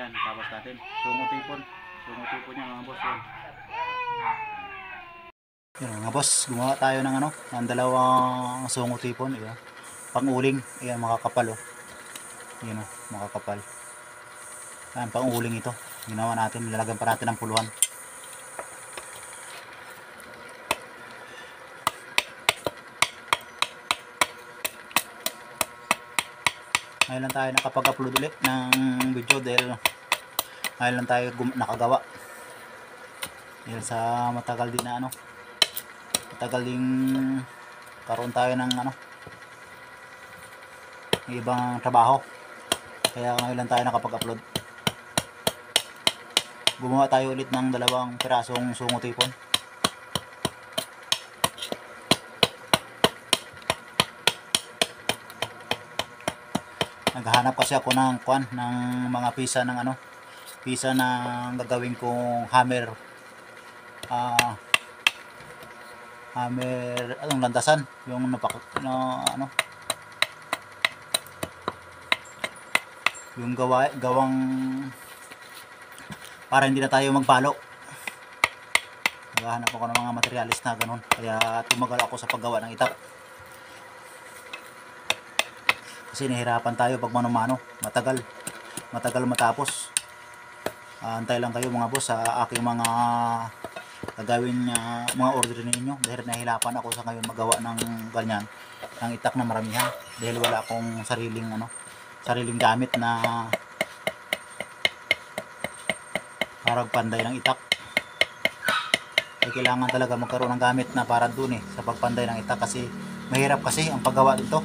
Ayan, tapos natin. Sungot-ipon. Sungot-ipon niya mga boss. Yan. Yan mga boss, gumawa tayo ng ano, ng dalawang sungot-ipon. Ayan. Pang-uling. Ayan, makakapal oh. Ayan oh, makakapal. Ayan, pang-uling ito. Ginawa natin, lalagyan pa natin ng puluhan. Ngayon lang tayo nakapag-upload ulit ng video dahil ngayon lang tayo nakagawa. Dahil sa matagal din na ano, matagal din karoon tayo ng ano, ng ibang trabaho. Kaya ngayon lang tayo nakapag-upload. Gumawa tayo ulit ng dalawang pirasong sungot-ipon. Naghahanap kasi ako ng mga pisa ng ano, pisa ng gagawin kong hammer. Hammer anong lantasan, yung ano, yung gawang para hindi na tayo magpalo. Naghahanap ako ng mga materialis na ganun, kaya tumagal ako sa paggawa ng itak. Kasi nahirapan tayo pag mano-mano, matagal matapos. Antay lang kayo mga boss sa aking mga gagawin mga order ninyo, dahil nahihirapan ako sa ngayon magawa ng ganyan, ng itak na maramihan, dahil wala akong sariling gamit na para panday ng itak. Ay kailangan talaga magkaroon ng gamit na para dun sa pagpanday ng itak, kasi mahirap kasi ang paggawa dito.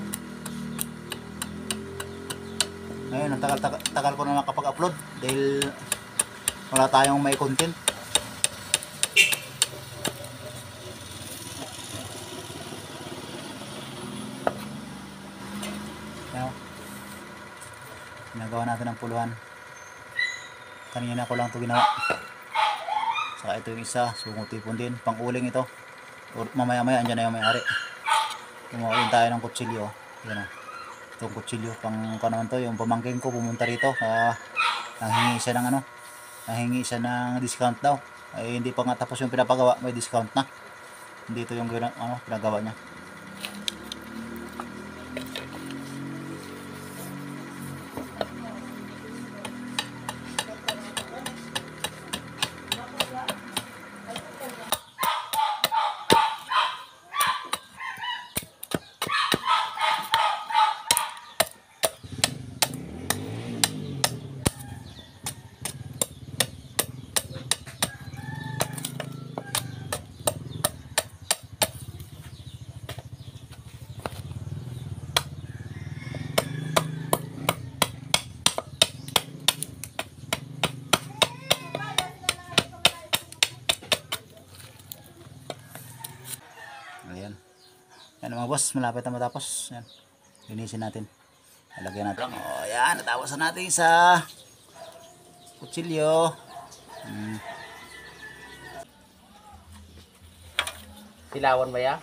Ngayon, ang tagal ko na nakapag-upload dahil wala tayong may content. Ayan, ginagawa natin ng puluhan. Kanina ko lang ito ginawa. Saka ito yung isa, sungot-ipon din. Pang-uling ito. Mamaya-maya, andyan na yung may-ari. Gumawa din tayo ng kutsilyo. Yan o. Itong kutsilyo. Naman to, yung pamangkin ko pumunta rito. Nanghingi siya ng discount daw. Ay hindi pa nga tapos yung pinapagawa, may discount na. Hindi ito yung pinagawa niya. Ayan. Yan mga boss, malapit na matapos. Yan. Linisin natin. Lagyan natin. Oh, yan, natapos na natin sa kutsilyo. Silawan ba ya?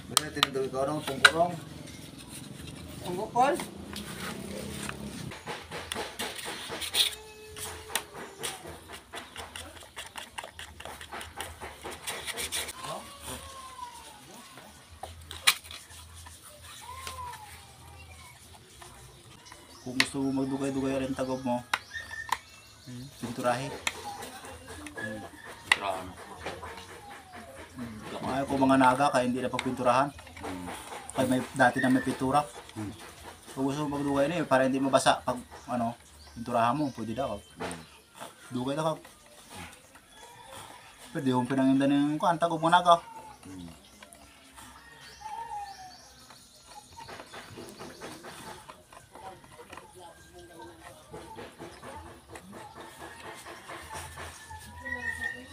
Bagaimana tinidor ikaw ng pungkurong? Punggukol? Kung gusto mo magdugay-dugay rin tagob mo, pinturahe. Ay, kung mga naga kaya hindi na pagpinturahan. Kaya may dati na may pintura. Kung gusto mo magdugay na para hindi mabasa pag pinturahan mo, pwede daw. Dugay na ka. Pwede yung pinanginda ng tagob mo naga.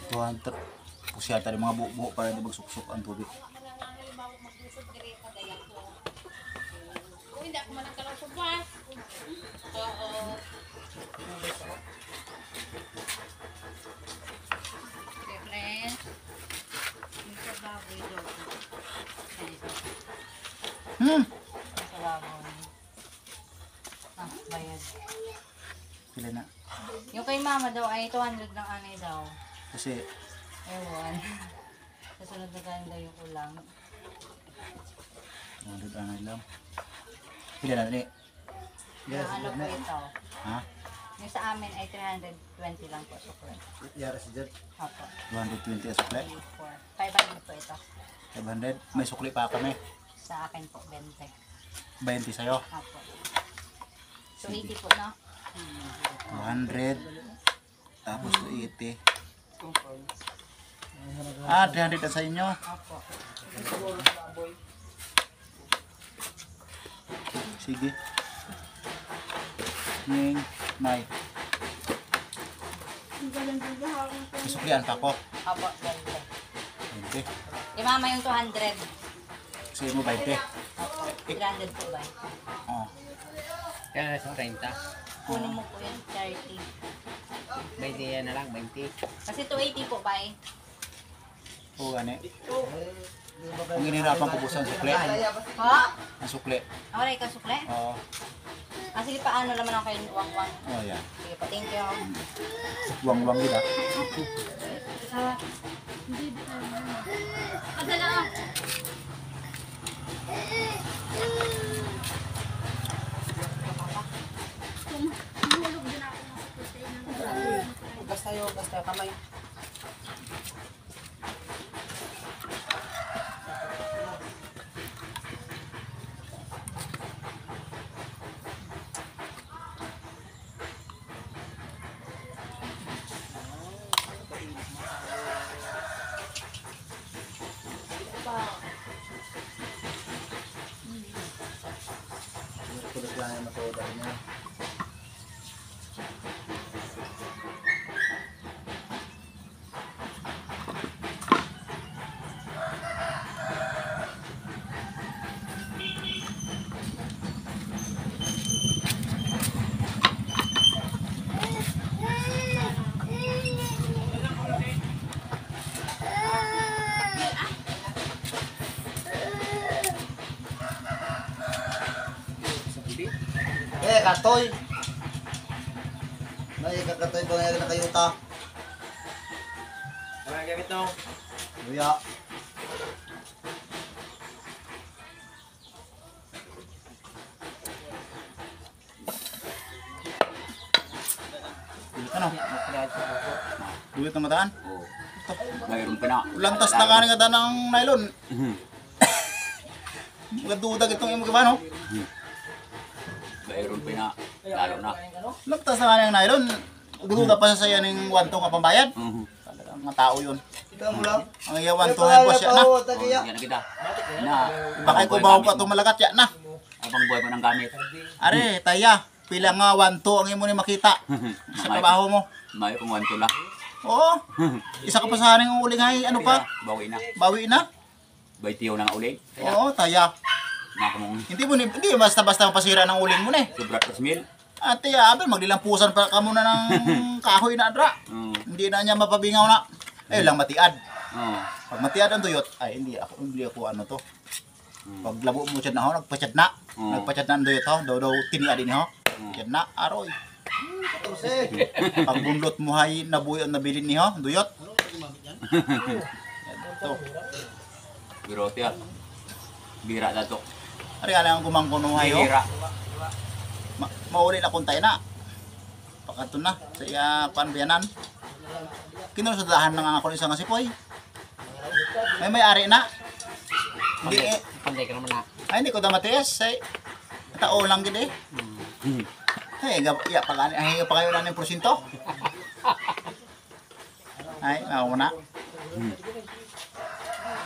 Tuhan pusya tadi mga buo-buo para hindi magsuksok ang tubig. Kung hindi ako Hmm. Bayad. Pila na. Yung kay mama daw ay 200 lang anay daw. Kasi, Ewan. Sa sunod na tayo daw yung ulang. ano lang. Pila na ni. Yung ano po ito. Ha? Yung sa amin ay 320 lang po. Super. Yara si Jed. Opo. 220 ang sukli. 500 po ito. 500. May sukli pa kami. Sa akin po, 20. 20 sa'yo. Opo. So 80 po, no? 200. Tapos 280. Ah, 300 na sa inyo. Opo. Sige. Ning, May. Isuklian pa ko. Opo, 20. 20. Yung mama yung 200. Sige mo 20. Opo. 300 po ba? Oh. Kaya nasa 30. Kunin mo po yung 30. 20 yan na lang, 20. Kasi 280 po ba eh? Oo, gani. Ang inihirapan ko po sa sukli. Ha? Ang sukli. Aray ka sukle? Oo. Ah, sige, paano naman ako kayo wang-wang? Oh, yan. Sige pa, thank you. Buwang-buwang gila. Basta kamay. Tulad lang yung matoda niya. Katoy. May kakatoy ba ngayon na kayo ta? Ano ang gamit no? Luya. Ano? Duit na mataan? Oo. Mayroon pa na. Lantas na kanin nga ng nylon. Magadudag itong imo ba no? Mayroon pa na. Lalo na. Lantas na kanin ng nylon. Gaduda pa sa ng 1 ka pambayad. Talagang mga tao yun. Ang iya 1 nga po siya na. Yan na kita. Na. Baka ko bawo pa itong malagat ya na. Abang buhay mo ng gamit. Are, taya. Pila nga 1 ang imo ni makita sa trabaho mo. May kung wanto lang. Oo. Isa ka pa sa haring uling ay ano pa? Bawi na. Bawi na. Baytiyo ng uling. Oo, taya. Nakamong Hindi basta-basta mapasira ng uling mo na eh. sobrat kasmil. Ate, abel, maglilampusan pa ka muna ng kahoy na adra. Hindi na niya mapabingaw na. Eh, lang matiad. Oo. Pag matiad ang tuyot, ay hindi ako ano to. Pag labo mo siya na ho, nagpachat na. Nagpachat na ang tuyot ho, daw tiniad din ho. Yan na, aroy. Pag bundot mo hay nabuyo nabilin ni ho, duyot. Yan to. Biro tiya. Bira dato. Ari ala ang gumangko no hay ho. Bira. Mauli na kuntay na. Pakato na sa iya panbiyanan. Kinusadahan na nga ako isang asipoy. May-ari na. Hindi eh. Panday ka naman na. Ay, hindi ko na matiis. Ay, tao lang gid eh. Ay, ya pa kayo na ng porsyento. Ay, ako na.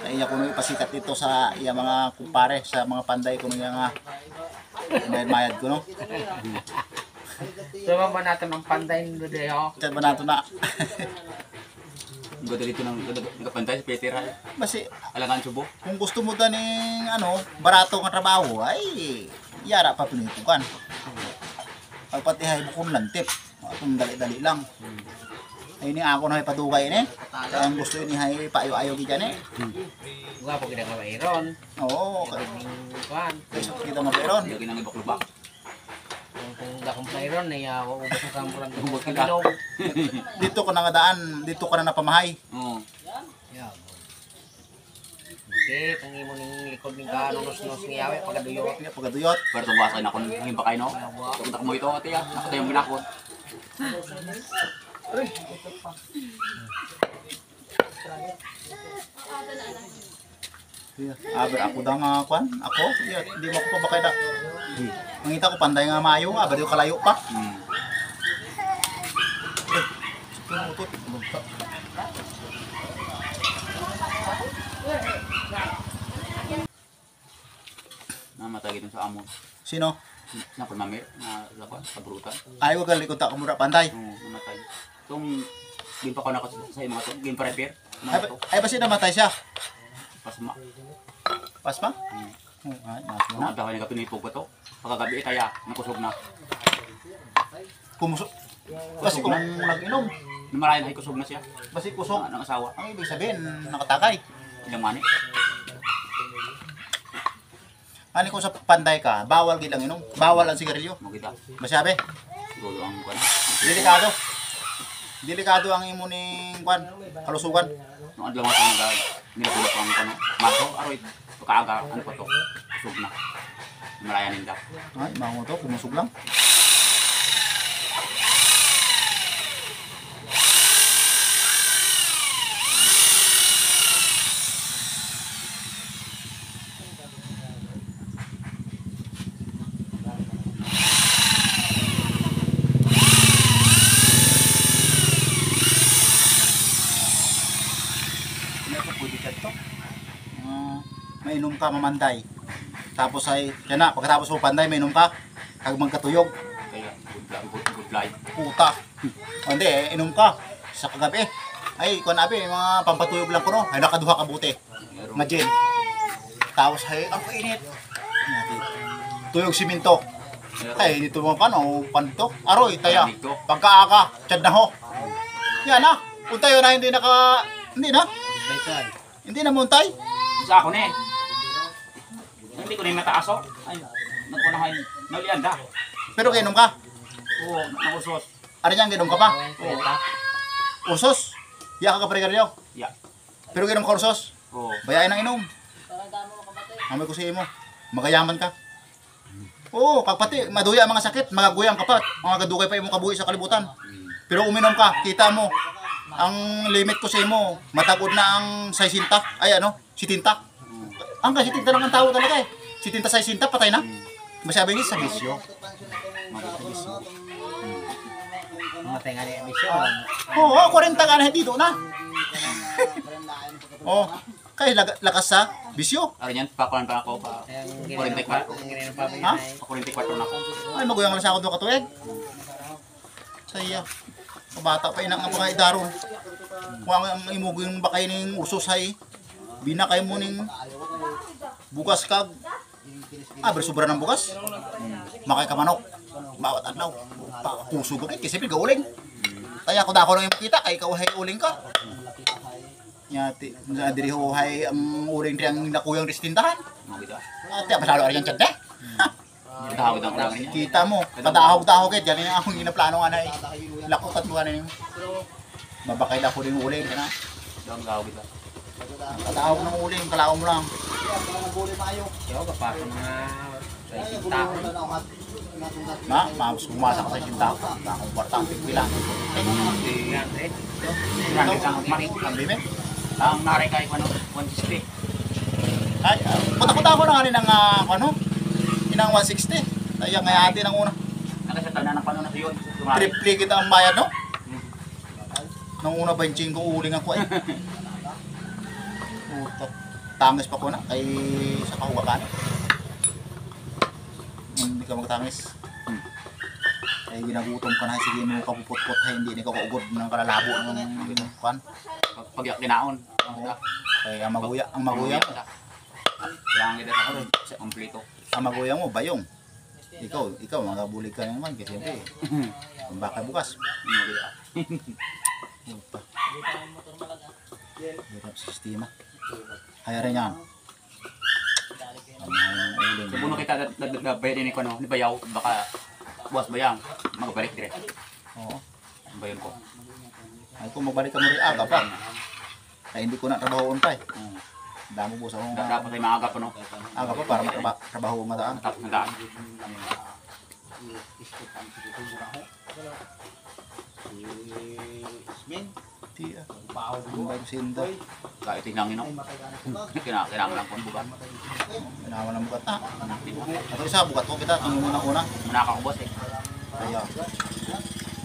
Ay, ako na ipasikat dito sa iya mga kumpare, sa mga panday ko nga nga. Mayad ko, no? Sama ba natin ang panday nito deho? Chat ba nato na? Godo dito ng kapantay sa Peter ha. Basi, Alangan subo. kung gusto mo daning, ano, barato nga trabaho, ay, yara pa pinitukan. Pagpatihay bukong lantip. Atong dali-dali lang. Ay ni ako na ipadugay ni. Kaya ang gusto ni hay paayo-ayo gi dyan eh. Gua po ginagawa iron. Oo, kay Kuan. kita mabiron. Hindi nang ibak-lubak. Kung dakong iron na ubos ang kampuran ng Ubos ubos ka. ilog. Dito ko na nga daan, dito ka na napamahay. Oo. Okay, tangi mo ning likod ning kanunos-nos ni yawe pagaduyo. Kaya pagkaduyot. Pero tubuasan ako ng himbakay no. Tumuntak mo ito ate ah. Nakatay yung ginakot. Aber ako da nga kwan, ako, di mo ko pa bakay da. Mangita ko panday nga maayo nga, aber yung kalayo pa. Pinutot. Namatay gito sa amon. Sino? Na pamamir na laban sa brutal. Ay, wag gali ko ta kumura panday. Oo, namatay. Tung din pa ko na sa mga to, game pa repair. Ay basi namatay siya. Pasma. Pasma? Ay, naso na. Na daw nga pinipog ko to. Pagkagabi kaya nakusog na. Kumusok. Basi kung nag-inom, Namarayan ay kusog na siya. basi kusok. Ng asawa. Ang ibig sabihin, nakatakay. Ilang mani. Ani ko sa panday ka, bawal gilang inom. Bawal ang sigarilyo. Magita. Masabi, Siguro ang kwan. delikado. Delikado ang imo ning kwan, kalusugan. Nung adlaw nga nag nilapulok ang kano. Maso aroy. Pagkaaga ano pa to. Kusog na. Namarayan ninda. Ay, mango to, kumusog lang. Hindi ko pwede ka to. Mainom ka mamanday. Tapos ay, yan na, pagkatapos mo panday, mainom ka. Kag magkatuyog, Kaya good life. puta. O hindi, inom ka. Sa kagabi. Ay, kung nabi, mga pampatuyog lang ko no. Ay, nakaduha ka buti. Meron. Nga gin. Tapos ay, ang painit. Tuyog siminto. Ay, dito mo paano, panto. Aroy, taya. Pagkaaka, tiyad na ho. Yan na. Kung tayo na hindi hindi na. Hindi na muntay. Sa ako na eh. Hindi ko na yung mataaso. Ay, nagpunahan. Naulianda. Pero kainom ka. Oo, nausos. Ano yan, kainom ka pa? Oo. Usos. Iya ka kaparigaryo. Yeah. Pero kainom ka usos. Oo. Bayain ang inom. Amay ko sa imo. Magayaman ka. Oo, pagpati, maduya ang mga sakit, magaguyang ka pa. Mga gadugay pa imong kabuhi sa kalibutan. Pero uminom ka, kita mo. Ang limit ko sa imo, matagod na ang 60. Ay ano, 70. Ang 70 lang ang tao talaga eh. 70 sa 60, patay na. Masabi niya sa bisyo. Sa bisyo. Matay nga ni emisyon. Oo, 40 ka na dito na. Oo, kaya lakas sa bisyo. Ano yan, pakulan pa ako. Ang 44. ginagawa pa Ha? Pakulan 44 na ako. Ay, maguyang lang sa ako doon katuweg. Saya. Kabata pa inang ang mga idaron. Kung ang imugo yung bakay ning usos hay, binakay mo ning bukas kag. Ah, bersubra ng bukas. Makay ka manok. Bawat adlaw. Puso ko kasi siyempre gauling. Kaya ako dako nang makita kay ikaw hay uling ka. Nyati, na diri ho hay ang uling diyang nakuyang distintahan. Magita. Ate, pasalo ari yan chat eh. Tawag ang ulangan niya. Kita mo, padahog-dahog eh. Yan yung akong ginaplano nga na eh. Lakutat mo nga na yung mabakay na ko rin uling. Yan na. Doon tawag kita. Padahog ng uling, kalao mo lang. Yo, kapag mga tao. Mas kumasa ka sa sinta. Akong partang pigpila. Yan eh. Ang bimit. Ang naray kay ano, 160. Ay, punta-punta ako na nga rin ng ano, inang 160. Kaya nga atin ang una. Nakasya tayo na ng paano na yun. Triple kita ang bayad, no? Nung una 25 uling ako eh. Puto. Tangis pa ko na kay sa kahugakan. Hindi ka magtangis. Ay ginagutom ka na, sige mo kapupot-pot ay hindi ni ka kaugod ng kalalabo ng kwan. Pagyak kinaon. Kaya ang maguya mo. Kailangan kita sa kompleto. Ang maguya mo bayong. Ikaw, magabulig ka naman kasi siyempre, kung baka bukas. Puta. Hirap sa sistema. Kaya rin yan. Ang uling. Subuno kita bayad din ko no, ni bayaw baka buwas bayang magabalik dire. Oo. Ang bayon ko. Ay kung magbalik ka mo rin aga pa. Ay hindi ko na trabahoon pa eh. Damo po sa akong Dapat ay maaga pa no. aga pa para matrabaho mataan. Tapos na daan. Ti ah. Ang bayo sinda. Kahit tinangin no. Kinakailangan lang kung bukan. Ginawa ng bukat na. Ato isa bukat ko kita ang una-una. Nakakubos eh. Kaya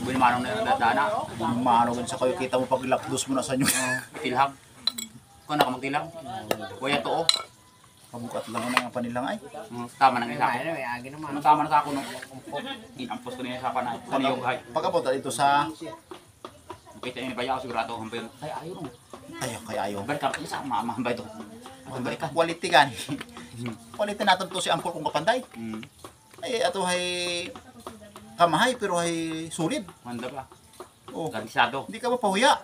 Binimanong na dana. manong sa kayo kita mo pag ilapdos mo na sa inyo. Tilham. Kung ako magtilang. Kuya to oh. Kabukat lang ang panilang ay. Tama nang isa. Ay, agi naman. Tama na sa ako no. Inampos ko niya sa panay. Kaniyong hay. Pagkapunta dito sa Kita ini bayaw sigurado hampir. Ay ayo no. kaya ayaw. Balik ka isa mamahambay to. Balik ka. Quality gani. Quality natin to si Ampol kung kapanday. Ay ato hay kamahay pero hay sulit. Manda ba? Oh, Garantisado. hindi ka mapahuya.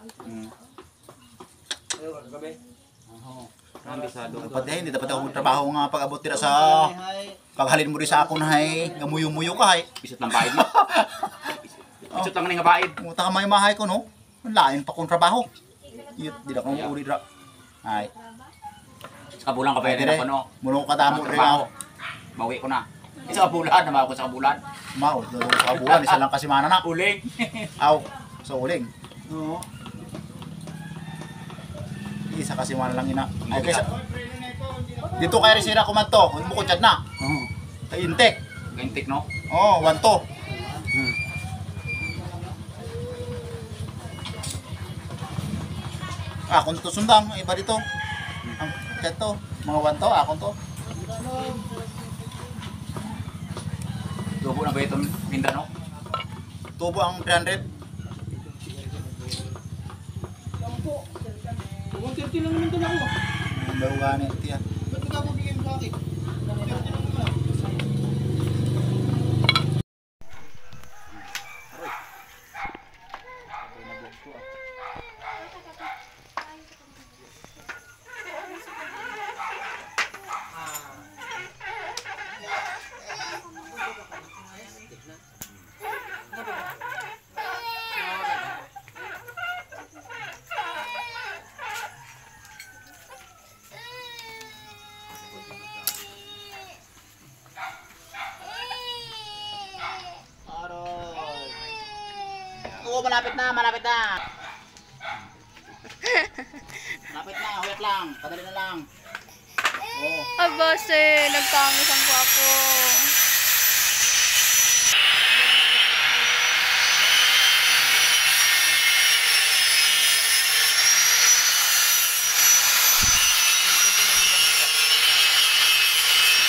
Garantisado. Dapat hindi dapat ako magtrabaho nga pag-abot nila sa paghalin mo rin sa ako na hay ngamuyo-muyo ka hay. Bisot lang baid mo. Bisot lang nga baid. Muta ka may mahay ko no. Lain pa kong trabaho. Yut, di na kong uri dra. Ay, Sa kabulan ka pwede na ko no. muno ka damo rin Trabaho. ako. Bawi ko na. Isa kabulan, na ko sa kabulan. Mau, doon sa kabulan, isa lang kasi mana na. Uling. Aw, sa uling. Oo. Isa kasi mana lang ina. Ay, kaysa, dito kay Resira kumanto, huwag mo ko dyan na. Kay Intek. Gantik no. Oo, wanto. Akon to sundang, iba dito. Ang keto, mga wanto, akon to. Dubo na ba itong Mindanao? Tubo ang 300. Ang bago gani, tiyan. Oo, malapit na, malapit na. Malapit na, huyat lang, kadali na lang. Oo. Abase, nagtangis ang kwapo.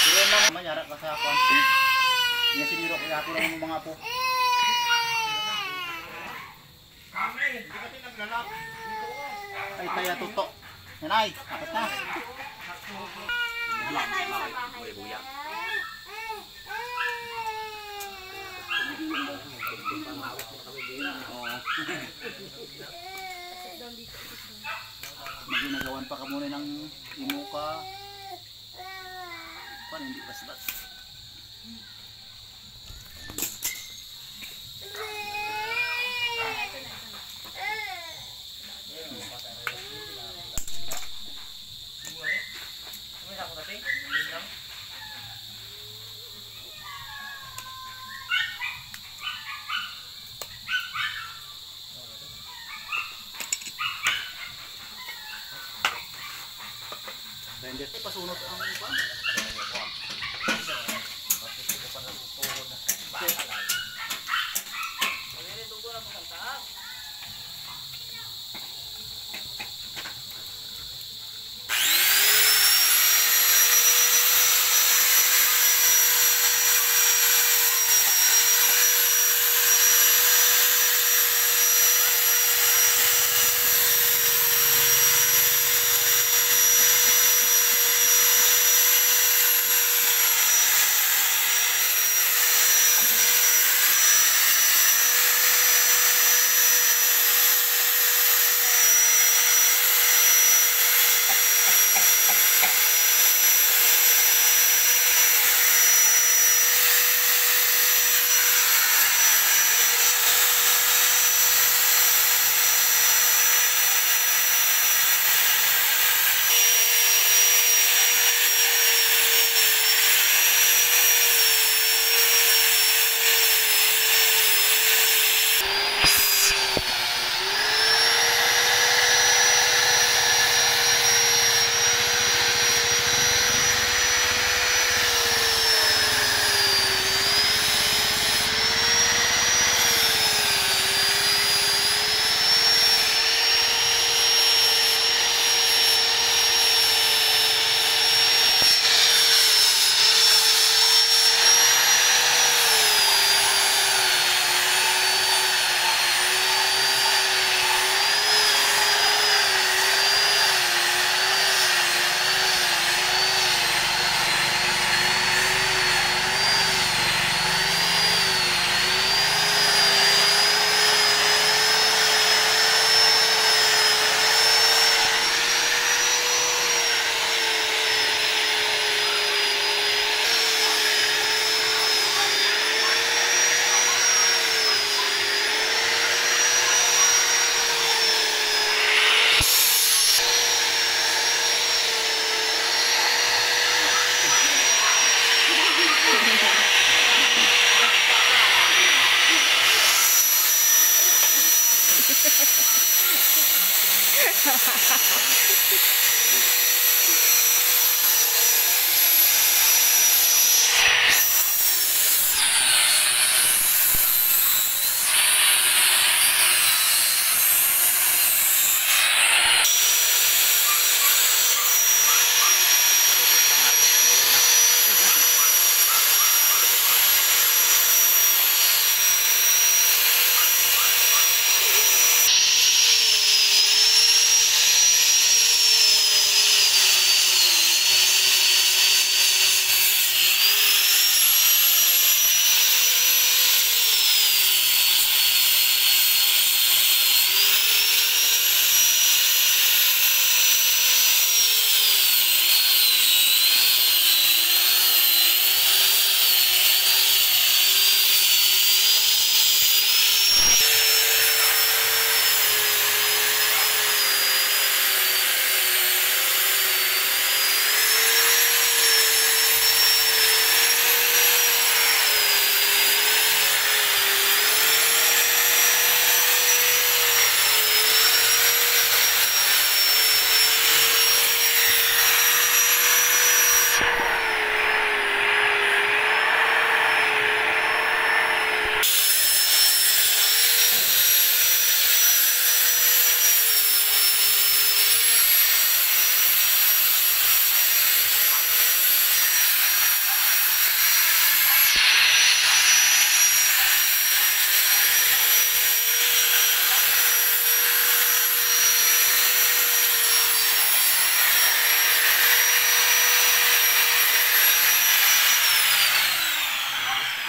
Siro na, manyara ka sa ako. Yan siniro kaya ako lang ng mga po. Ay, kaya tuto. Yan ay, dapat na. Maginagawan pa ka muna ng imuka. Paano hindi bas-bas? Render pasunod ang iba.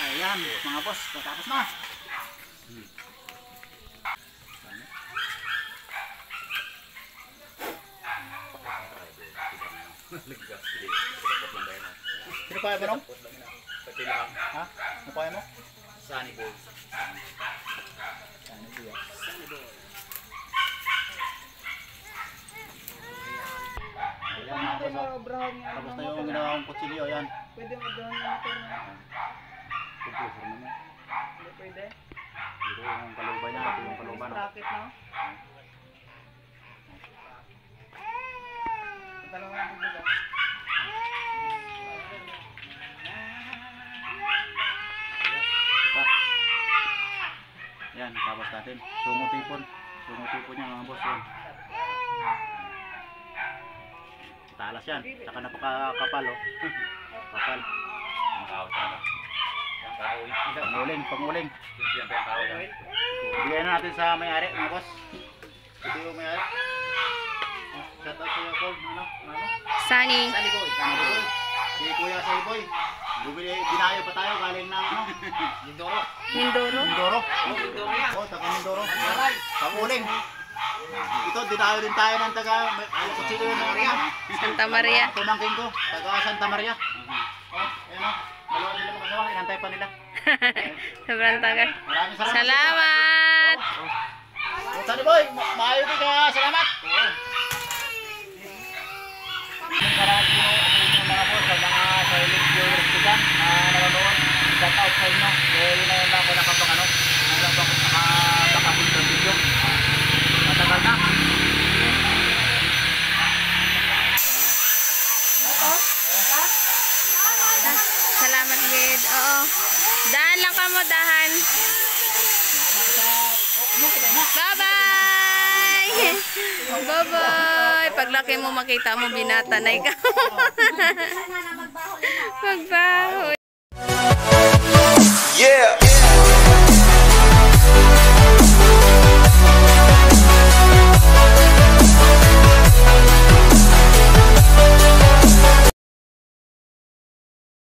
Ayan, mga boss, natapos na. Sino kaya mo, Nong? Ha? Ano kaya mo? Sunny boy. Ano siya? Ayan, mga boss, oh. Tapos na yung ginawang kutsilyo, ayan. Pwede mag-down yung motor na. Compressor naman. Hindi pwede. Ito yung kaluban niya, ito yung kaluban. oh. Bracket na. Dalawa ang bigas. Ito. Yan, tapos natin. Sungutipon. Sungutipon niya mga boss. Yan. Talas yan. Saka napakakapal oh. Kapal. Ang kahoy talaga. Ang kahoy. Panguling, panguling. Yan pa yung kahoy. Bigyan na natin sa may-ari mga boss. Ito yung may-ari. Shout out sa'yo, Paul. Ano? Sunny. Sunny Boy. Sunny Boy. Si Kuya Sunny Boy. Binayo pa tayo galing ng ano? Mindoro. Mindoro. Mindoro. Mindoro yan. Oh, taga Mindoro. Panguling. Ito, dinayo din tayo ng taga Kutsilo ng Maria. Santa Maria. Pamangkin ko, taga Santa Maria. Oh, ayan o. Dalawa nila magkasama, inantay pa nila. Sobrang tagal. Maraming salamat. Salamat. Oh, Sunny Boy, maayo din ka. Salamat. Maraming mga po sa mga silent viewers ko dyan na nanonood. Shout out sa inyo. Yun na yun lang ako nakapag-ano. Nakapag ng video. Matagal na. Salamat, Gid. Oo. Dahan lang ka mo, dahan. Bye-bye! Bye-bye! Paglaki mo, makita mo, binatanay ka. Magbaho. Yeah.